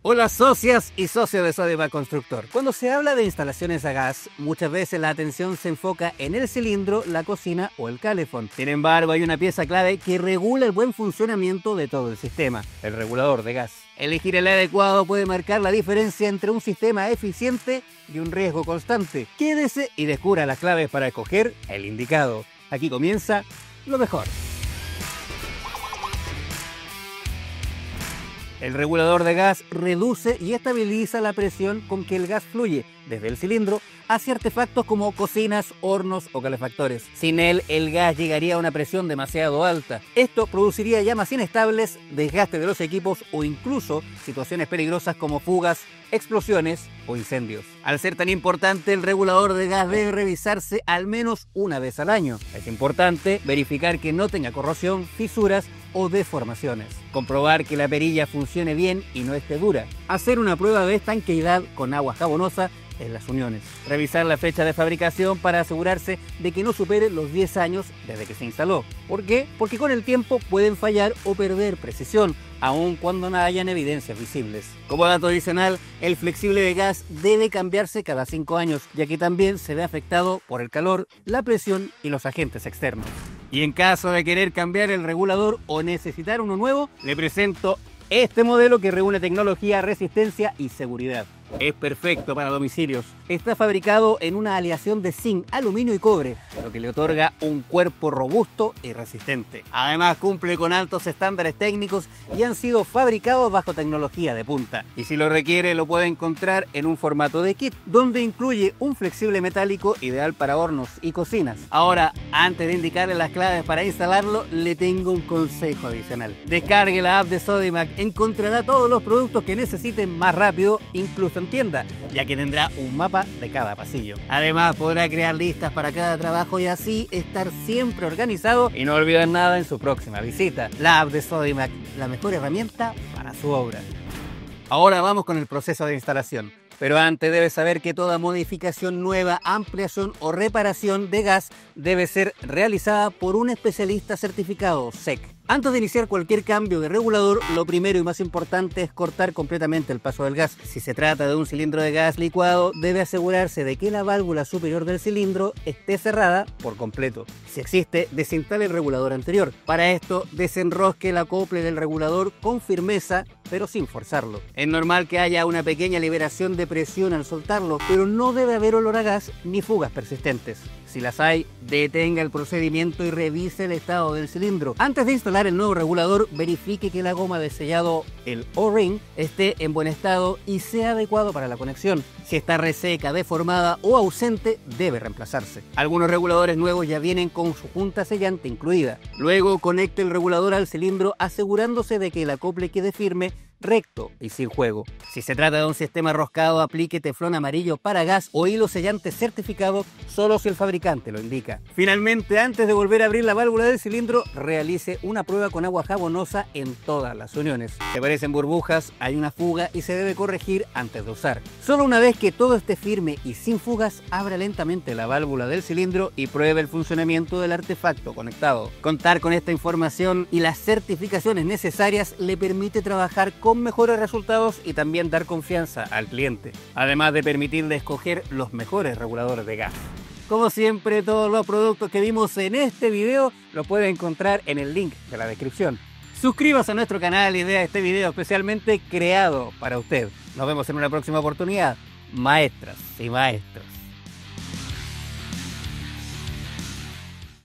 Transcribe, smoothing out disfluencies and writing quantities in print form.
Hola socias y socios de Sodimac Constructor. Cuando se habla de instalaciones a gas, muchas veces la atención se enfoca en el cilindro, la cocina o el calefón. Sin embargo, hay una pieza clave que regula el buen funcionamiento de todo el sistema, el regulador de gas. Elegir el adecuado puede marcar la diferencia entre un sistema eficiente y un riesgo constante. Quédese y descubra las claves para escoger el indicado. Aquí comienza lo mejor. El regulador de gas reduce y estabiliza la presión con que el gas fluye desde el cilindro hacia artefactos como cocinas, hornos o calefactores. Sin él, el gas llegaría a una presión demasiado alta. Esto produciría llamas inestables, desgaste de los equipos o incluso situaciones peligrosas como fugas, explosiones o incendios. Al ser tan importante, el regulador de gas debe revisarse al menos una vez al año. Es importante verificar que no tenga corrosión, fisuras o deformaciones. Comprobar que la perilla funcione bien y no esté dura. Hacer una prueba de estanqueidad con agua jabonosa en las uniones. Revisar la fecha de fabricación para asegurarse de que no supere los 10 años desde que se instaló. ¿Por qué? Porque con el tiempo pueden fallar o perder precisión, aun cuando no hayan evidencias visibles. Como dato adicional, el flexible de gas debe cambiarse cada 5 años, ya que también se ve afectado por el calor, la presión y los agentes externos. Y en caso de querer cambiar el regulador o necesitar uno nuevo, le presento este modelo que reúne tecnología, resistencia y seguridad. Es perfecto para domicilios. Está fabricado en una aleación de zinc, aluminio y cobre, lo que le otorga un cuerpo robusto y resistente. Además, cumple con altos estándares técnicos y han sido fabricados bajo tecnología de punta. Y si lo requiere, lo puede encontrar en un formato de kit, donde incluye un flexible metálico ideal para hornos y cocinas. Ahora, antes de indicarle las claves para instalarlo, le tengo un consejo adicional. Descargue la app de Sodimac, encontrará todos los productos que necesiten más rápido, incluso en tienda, ya que tendrá un mapa de cada pasillo. Además, podrá crear listas para cada trabajo y así estar siempre organizado y no olvidar nada en su próxima visita. La app de Sodimac, la mejor herramienta para su obra. Ahora vamos con el proceso de instalación. Pero antes debes saber que toda modificación nueva, ampliación o reparación de gas debe ser realizada por un especialista certificado SEC. Antes de iniciar cualquier cambio de regulador, lo primero y más importante es cortar completamente el paso del gas. Si se trata de un cilindro de gas licuado, debe asegurarse de que la válvula superior del cilindro esté cerrada por completo. Si existe, desinstale el regulador anterior. Para esto, desenrosque el acople del regulador con firmeza, pero sin forzarlo. Es normal que haya una pequeña liberación de presión al soltarlo, pero no debe haber olor a gas ni fugas persistentes. Si las hay, detenga el procedimiento y revise el estado del cilindro. Antes de instalar el nuevo regulador, verifique que la goma de sellado, el O-ring, esté en buen estado y sea adecuado para la conexión. Si está reseca, deformada o ausente, debe reemplazarse. Algunos reguladores nuevos ya vienen con su junta sellante incluida. Luego, conecte el regulador al cilindro asegurándose de que el acople quede firme, recto y sin juego. Si se trata de un sistema roscado, aplique teflón amarillo para gas o hilo sellante certificado solo si el fabricante lo indica. Finalmente, antes de volver a abrir la válvula del cilindro, realice una prueba con agua jabonosa en todas las uniones. Si aparecen burbujas, hay una fuga y se debe corregir antes de usar. Solo una vez que todo esté firme y sin fugas, abra lentamente la válvula del cilindro y pruebe el funcionamiento del artefacto conectado. Contar con esta información y las certificaciones necesarias le permite trabajar con mejores resultados y también dar confianza al cliente, además de permitirle escoger los mejores reguladores de gas. Como siempre, todos los productos que vimos en este video los puede encontrar en el link de la descripción. Suscríbase a nuestro canal y vea este video especialmente creado para usted. Nos vemos en una próxima oportunidad, maestras y maestros.